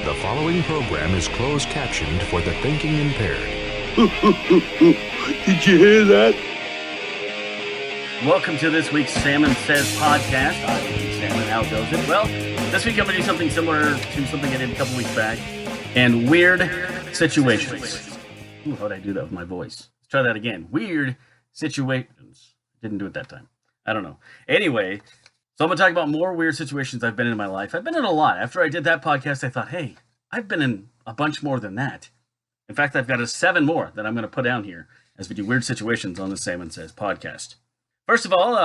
The following program is closed captioned for the thinking impaired. Did you hear that? Welcome to this week's Salmon Says podcast. I'm Salmon. How goes it? Well, this week I'm going to do something similar to something I did a couple weeks back. And weird situations. Ooh, how did I do that with my voice? Let's try that again. Weird situations. Didn't do it that time. I don't know. Anyway, so I'm going to talk about more weird situations I've been in my life. I've been in a lot. After I did that podcast, I thought, hey, I've been in a bunch more than that. In fact, I've got 7 more that I'm going to put down here as we do weird situations on the Salmon Says podcast. First of all,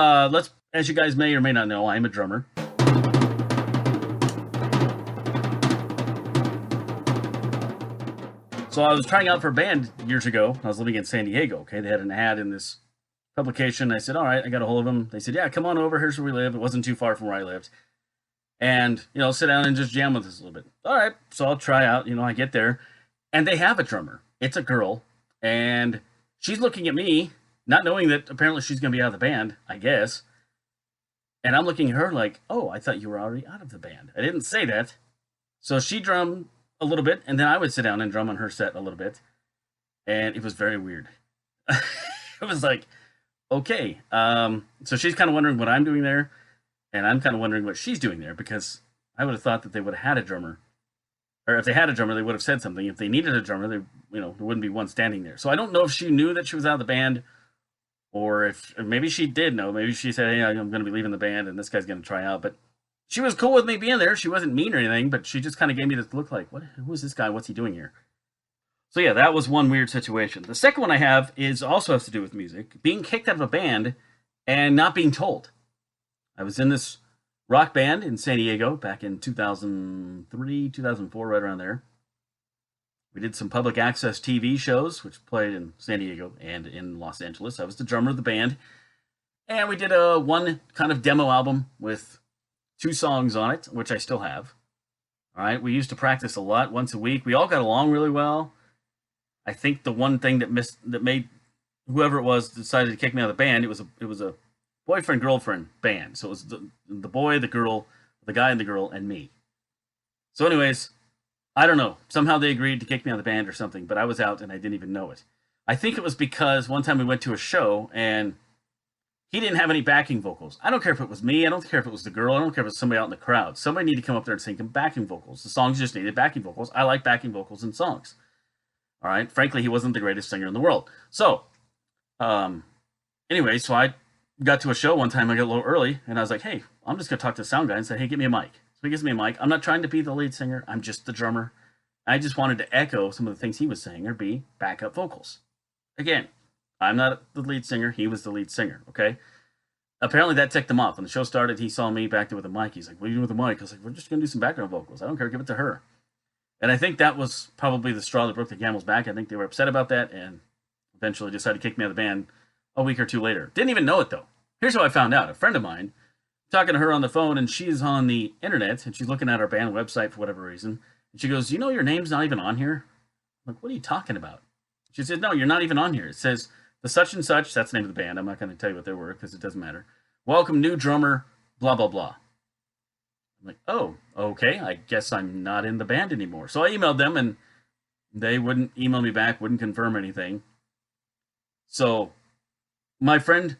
as you guys may or may not know, I'm a drummer. So I was trying out for a band years ago. I was living in San Diego, okay? They had an ad in this publication. I said, all right, I got a hold of them. They said, yeah, come on over. Here's where we live. It wasn't too far from where I lived. And, sit down and just jam with us a little bit. All right, so I'll try out. I get there. And they have a drummer. It's a girl. And she's looking at me, not knowing that apparently she's going to be out of the band, I guess. And I'm looking at her like, oh, I thought you were already out of the band. I didn't say that. So she drummed a little bit, and then I would sit down and drum on her set a little bit. And it was very weird. It was like, okay. So she's kind of wondering what I'm doing there. And I'm kind of wondering what she's doing there, because I would have thought that they would have had a drummer. Or if they had a drummer, they would have said something. If they needed a drummer, there wouldn't be one standing there. So I don't know if she knew that she was out of the band, or maybe she did know. Maybe she said, hey, I'm going to be leaving the band, and this guy's going to try out. But she was cool with me being there. She wasn't mean or anything, but she just kind of gave me this look like, who is this guy? What's he doing here? So yeah, that was one weird situation. The second one I have also has to do with music. Being kicked out of a band and not being told. I was in this rock band in San Diego back in 2003, 2004, right around there. We did some public access TV shows, which played in San Diego and in Los Angeles. I was the drummer of the band. And we did one kind of demo album with 2 songs on it, which I still have. All right, we used to practice a lot, once a week. We all got along really well. I think the one thing that made whoever it was decided to kick me out of the band, it was a boyfriend-girlfriend band. So it was the boy, the girl, the guy and the girl, and me. So anyways, I don't know. Somehow they agreed to kick me out of the band or something, but I was out and I didn't even know it. I think it was because one time we went to a show and he didn't have any backing vocals. I don't care if it was me. I don't care if it was the girl. I don't care if it was somebody out in the crowd. Somebody needed to come up there and sing some backing vocals. The songs just needed backing vocals. I like backing vocals in songs. All right. Frankly, he wasn't the greatest singer in the world. So, anyway, so I got to a show one time. I got a little early, and I was like, hey, I'm just going to talk to the sound guy and say, hey, get me a mic. So he gives me a mic. I'm not trying to be the lead singer. I'm just the drummer. I just wanted to echo some of the things he was saying or be backup vocals. Again, I'm not the lead singer. He was the lead singer, okay? Apparently that ticked him off. When the show started, he saw me back there with a mic. He's like, what are you doing with the mic? I was like, we're just going to do some background vocals. I don't care. Give it to her. And I think that was probably the straw that broke the camel's back. I think they were upset about that and eventually decided to kick me out of the band a week or 2 later. Didn't even know it, though. Here's how I found out. A friend of mine, talking to her on the phone, and she's on the internet, and she's looking at our band website for whatever reason. And she goes, your name's not even on here? I'm like, what are you talking about? She said, no, you're not even on here. It says, the such and such, that's the name of the band. I'm not going to tell you what they were because it doesn't matter. Welcome, new drummer, blah, blah, blah. I'm like, oh, okay, I guess I'm not in the band anymore. So I emailed them, and they wouldn't email me back, wouldn't confirm anything. So my friend,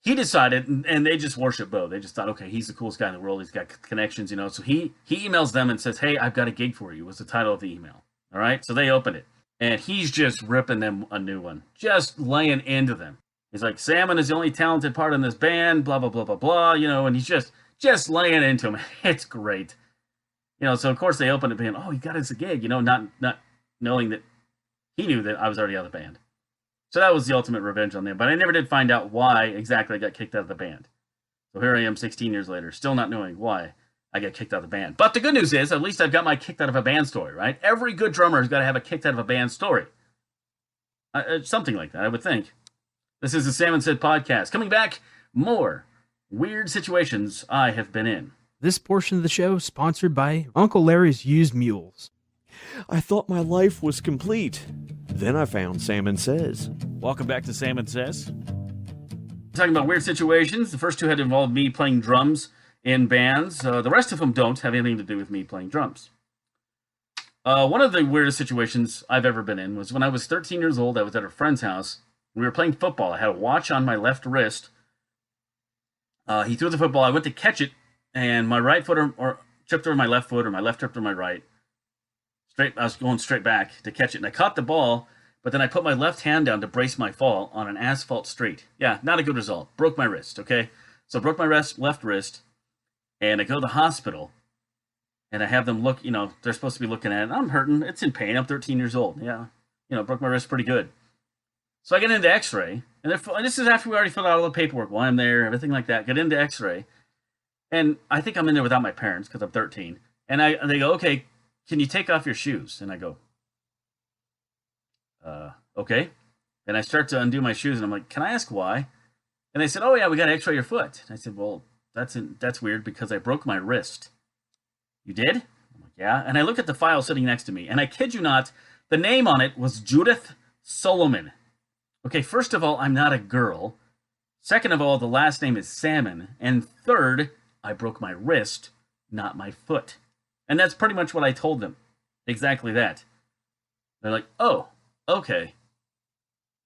he decided, and they just worship Bo. They just thought, okay, he's the coolest guy in the world. He's got connections, So he emails them and says, hey, I've got a gig for you, was the title of the email. All right, so they open it. And he's just ripping them a new one, just laying into them. He's like, Salmon is the only talented part in this band, blah, blah, blah, blah, blah, and he's just laying into him. It's great. So of course they opened it being, oh, he got us a gig, not knowing that he knew that I was already out of the band. So that was the ultimate revenge on them. But I never did find out why exactly I got kicked out of the band. So here I am 16 years later, still not knowing why I got kicked out of the band. But the good news is, at least I've got my kicked out of a band story, right? Every good drummer has got to have a kicked out of a band story. Something like that, I would think. This is the Salmon Said podcast. Coming back, more weird situations I have been in. This portion of the show is sponsored by Uncle Larry's Used Mules. I thought my life was complete. Then I found Salmon Says. Welcome back to Salmon Says. Talking about weird situations. The first 2 had involved me playing drums in bands. The rest of them don't have anything to do with me playing drums. One of the weirdest situations I've ever been in was when I was 13 years old. I was at a friend's house. We were playing football. I had a watch on my left wrist. He threw the football. I went to catch it, and my right foot or tripped over my left foot, or my left tripped over my right. I was going straight back to catch it, and I caught the ball, but then I put my left hand down to brace my fall on an asphalt street. Yeah, not a good result. Broke my wrist, okay? So broke my left wrist, and I go to the hospital, and I have them look, they're supposed to be looking at it. I'm hurting. It's in pain. I'm 13 years old. Yeah, broke my wrist pretty good. So I get into x-ray, and this is after we already filled out all the paperwork while I'm there, everything like that. Get into x-ray, and I think I'm in there without my parents because I'm 13. And they go, okay, can you take off your shoes? And I go, okay. And I start to undo my shoes, and I'm like, can I ask why? And they said, oh yeah, we got to x-ray your foot. And I said, well, that's weird because I broke my wrist. You did? I'm like, yeah. And I look at the file sitting next to me, and I kid you not, the name on it was Judith Salmon. Okay, first of all, I'm not a girl. Second of all, the last name is Salmon. And third, I broke my wrist, not my foot. And that's pretty much what I told them. Exactly that. They're like, oh, okay.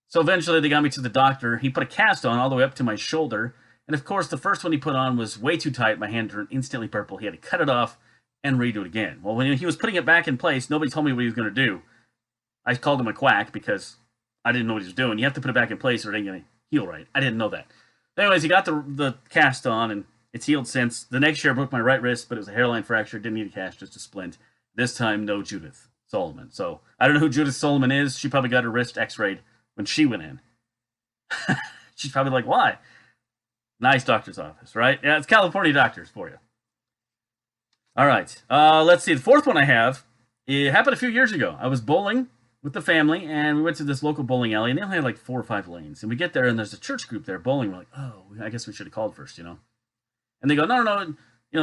So eventually they got me to the doctor. He put a cast on all the way up to my shoulder. And of course, the first one he put on was way too tight. My hand turned instantly purple. He had to cut it off and redo it again. Well, when he was putting it back in place, nobody told me what he was going to do. I called him a quack because I didn't know what he was doing. You have to put it back in place or it ain't going to heal right. I didn't know that. Anyways, he got the cast on, and it's healed since. The next year I broke my right wrist, but it was a hairline fracture. Didn't need a cast, just a splint. This time, no Judith Salmon. So I don't know who Judith Salmon is. She probably got her wrist x-rayed when she went in. She's probably like, why? Nice doctor's office, right? Yeah, it's California doctors for you. All right. Let's see. The fourth one I have, it happened a few years ago. I was bowling with the family, and we went to this local bowling alley, and they only had like 4 or 5 lanes. And we get there, and there's a church group there bowling. We're like, oh, I guess we should have called first, And they go, no,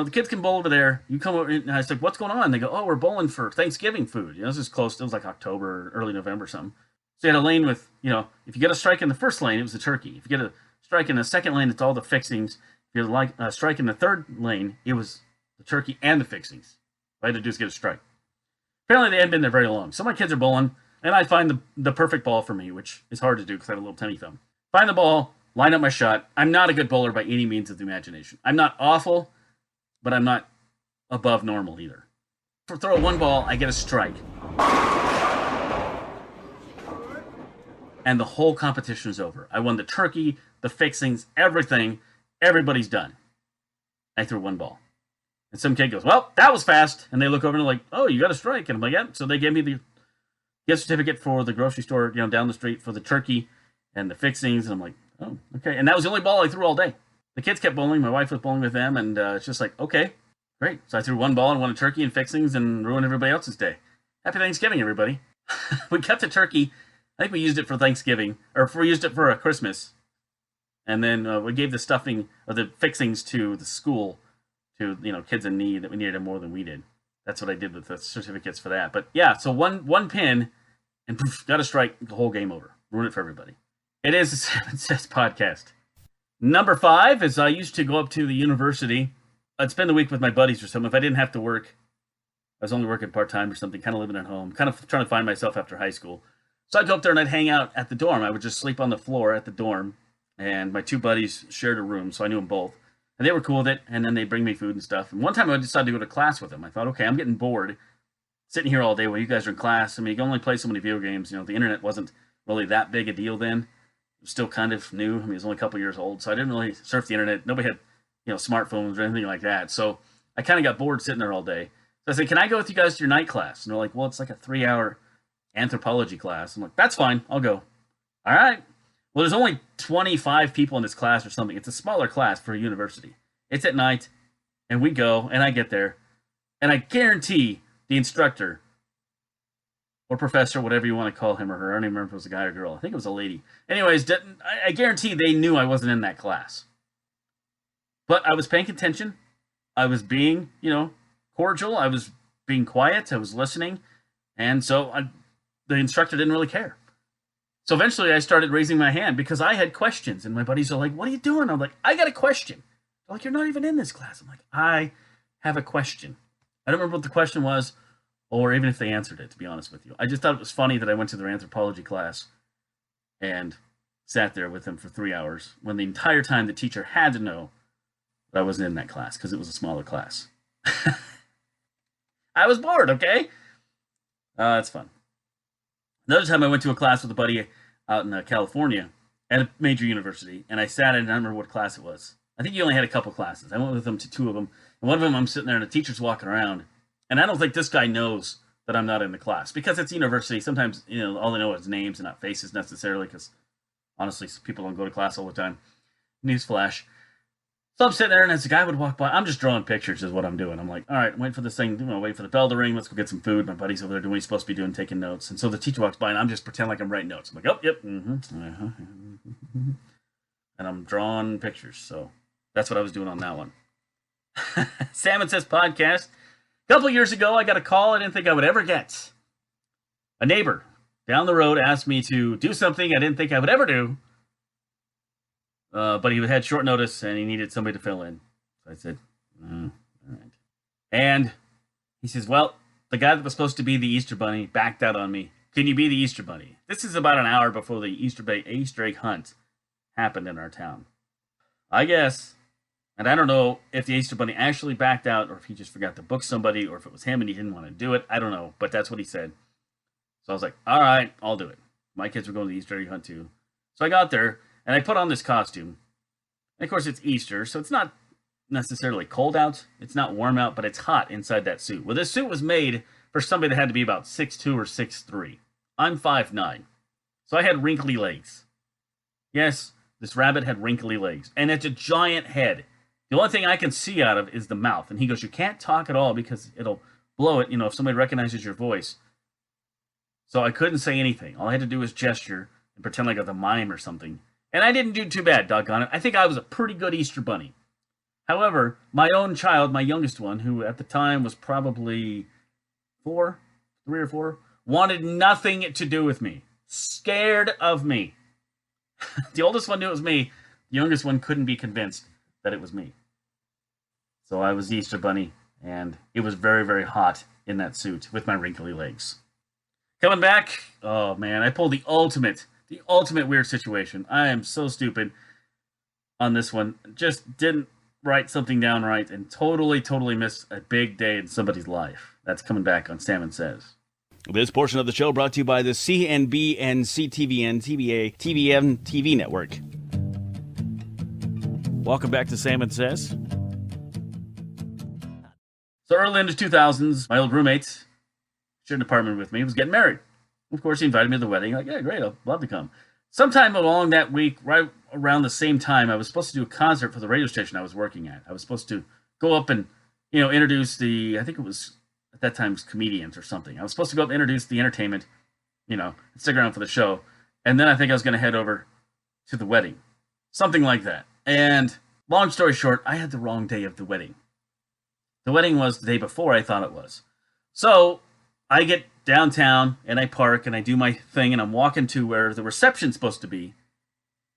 the kids can bowl over there. You come over. And I was like, what's going on? And they go, oh, we're bowling for Thanksgiving food. This is close. It was like October, early November or something. So you had a lane with, if you get a strike in the first lane, it was the turkey. If you get a strike in the second lane, it's all the fixings. If you get a strike in the third lane, it was the turkey and the fixings. All I had to do is get a strike. Apparently, they hadn't been there very long. So my kids are bowling, and I find the perfect ball for me, which is hard to do because I have a little tiny thumb. Find the ball, line up my shot. I'm not a good bowler by any means of the imagination. I'm not awful, but I'm not above normal either. For throw one ball, I get a strike. And the whole competition is over. I won the turkey, the fixings, everything. Everybody's done. I threw one ball. And some kid goes, well, that was fast. And they look over and they're like, oh, you got a strike. And I'm like, yeah. So they gave me the gift certificate for the grocery store, down the street for the turkey and the fixings. And I'm like, oh, okay. And that was the only ball I threw all day. The kids kept bowling. My wife was bowling with them. And it's just like, okay, great. So I threw one ball and won a turkey and fixings and ruined everybody else's day. Happy Thanksgiving, everybody. We kept the turkey. I think we used it for Thanksgiving, or we used it for Christmas. And then we gave the stuffing or the fixings to the school, to kids in need that we needed more than we did. That's what I did with the certificates for that. But yeah, so one pin, and poof, got a strike, the whole game over. Ruin it for everybody. It is a 7 Says podcast. Number 5 is I used to go up to the university. I'd spend the week with my buddies or something. If I didn't have to work, I was only working part-time or something, kind of living at home, kind of trying to find myself after high school. So I'd go up there and I'd hang out at the dorm. I would just sleep on the floor at the dorm. And my 2 buddies shared a room, so I knew them both. And they were cool with it, and then they'd bring me food and stuff. And one time I decided to go to class with them. I thought, okay, I'm getting bored sitting here all day while you guys are in class. I mean, you can only play so many video games. The internet wasn't really that big a deal then. It was still kind of new. I mean, it was only a couple years old, so I didn't really surf the internet. Nobody had, smartphones or anything like that. So I kind of got bored sitting there all day. So I said, can I go with you guys to your night class? And they're like, well, it's like a 3-hour anthropology class. I'm like, that's fine. I'll go. All right. Well, there's only 25 people in this class or something. It's a smaller class for a university. It's at night, and we go, and I get there, and I guarantee the instructor or professor, whatever you want to call him or her, I don't even remember if it was a guy or girl. I think it was a lady. Anyways, I guarantee they knew I wasn't in that class. But I was paying attention. I was being, cordial. I was being quiet. I was listening. And so the instructor didn't really care. So eventually I started raising my hand because I had questions. And my buddies are like, what are you doing? I'm like, I got a question. They're like, you're not even in this class. I'm like, I have a question. I don't remember what the question was. or even if they answered it, to be honest with you. I just thought it was funny that I went to their anthropology class and sat there with them for 3 hours when the entire time the teacher had to know that I wasn't in that class because it was a smaller class. I was bored, okay? That's fun. Another time I went to a class with a buddy out in California at a major university, and I sat in, and I don't remember what class it was. I think he only had a couple classes. I went with him to 2 of them, and one of them I'm sitting there, and the teacher's walking around, and I don't think this guy knows that I'm not in the class because it's university. Sometimes, all they know is names and not faces necessarily because, honestly, people don't go to class all the time. Newsflash. So I'm sitting there, and as the guy would walk by, I'm just drawing pictures is what I'm doing. I'm like, all right, I'm waiting for this thing, waiting for the bell to ring. Let's go get some food. My buddy's over there doing what he's supposed to be doing, taking notes. And so the teacher walks by, and I'm just pretending like I'm writing notes. I'm like, oh, yep, and I'm drawing pictures. So that's what I was doing on that one. Salmon Says Podcast. A couple years ago, I got a call I didn't think I would ever get. A neighbor down the road asked me to do something I didn't think I would ever do. But he had short notice and he needed somebody to fill in. So I said, all right. And he says, well, the guy that was supposed to be the Easter Bunny backed out on me. Can you be the Easter Bunny? This is about an hour before the Easter egg hunt happened in our town. I guess. And I don't know if the Easter Bunny actually backed out or if he just forgot to book somebody or if it was him and he didn't want to do it. I don't know, but that's what he said. So I was like, all right, I'll do it. My kids were going to the Easter egg hunt too. So I got there and I put on this costume. And of course, it's Easter, so it's not necessarily cold out. It's not warm out, but it's hot inside that suit. Well, this suit was made for somebody that had to be about 6'2 or 6'3. I'm 5'9. So I had wrinkly legs. Yes, this rabbit had wrinkly legs. And it's a giant head. The only thing I can see out of is the mouth. And he goes, you can't talk at all because it'll blow it, if somebody recognizes your voice. So I couldn't say anything. All I had to do was gesture and pretend like I was a mime or something. And I didn't do too bad, doggone it. I think I was a pretty good Easter Bunny. However, my own child, my youngest one, who at the time was probably 3 or 4, wanted nothing to do with me. Scared of me. The oldest one knew it was me. The youngest one couldn't be convinced that it was me. So I was the Easter Bunny, and it was very, very hot in that suit with my wrinkly legs. Coming back, oh man, I pulled the ultimate weird situation. I am so stupid on this one. Just didn't write something down right and totally missed a big day in somebody's life. That's coming back on Salmon Says. This portion of the show brought to you by the CNB and CTVN TBA TVN TV network. Welcome back to Salmon Says. So early in the 2000s, my old roommate, shared an apartment with me, was getting married. Of course, he invited me to the wedding. Like, yeah, great, I'd love to come. Sometime along that week, right around the same time, I was supposed to do a concert for the radio station I was working at. I was supposed to go up and, introduce I think it was, at that time, comedians or something. I was supposed to go up and introduce the entertainment, stick around for the show. And then I think I was going to head over to the wedding. Something like that. And long story short, I had the wrong day of the wedding. The wedding was the day before I thought it was. So I get downtown and I park and I do my thing and I'm walking to where the reception's supposed to be.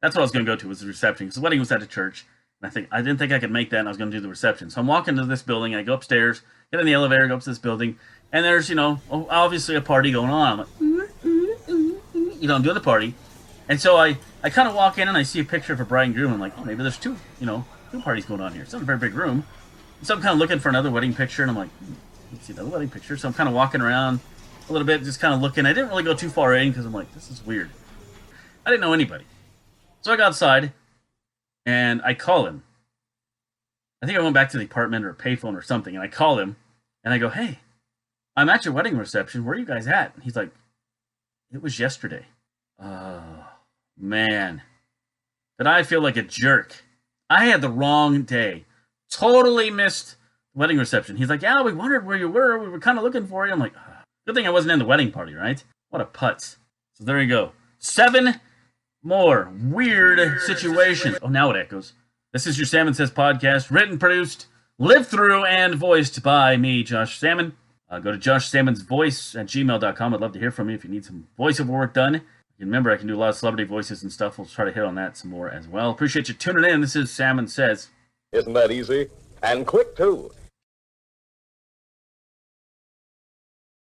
That's what I was going to go to, was the reception, because the wedding was at a church. And I didn't think I could make that, and I was going to do the reception. So I'm walking to this building, and I go upstairs, get in the elevator, go up to this building, and there's, obviously a party going on. I'm like, I'm doing the party. And so I kind of walk in, and I see a picture of a bride and groom. I'm like, oh, maybe there's two parties going on here. It's not a very big room. So I'm kind of looking for another wedding picture, and I'm like, let's see another wedding picture. So I'm kind of walking around a little bit, just kind of looking. I didn't really go too far in, because I'm like, this is weird. I didn't know anybody. So I go outside, and I call him. I think I went back to the apartment or a payphone or something, and I call him, and I go, hey, I'm at your wedding reception. Where are you guys at? And he's like, it was yesterday. Oh, man. Did I feel like a jerk? I had the wrong day. Totally missed wedding reception. He's like, yeah, we wondered where you were. We were kind of looking for you. I'm like, good thing I wasn't in the wedding party, right? What a putz. So there you go. 7 more weird situations. Oh, now it echoes. This is your Salmon Says podcast, written, produced, lived through, and voiced by me, Josh Salmon. Go to joshsalmonsvoice@gmail.com. I'd love to hear from you if you need some voiceover work done. Remember, I can do a lot of celebrity voices and stuff. We'll try to hit on that some more as well. Appreciate you tuning in. This is Salmon Says. Isn't that easy? And quick, too.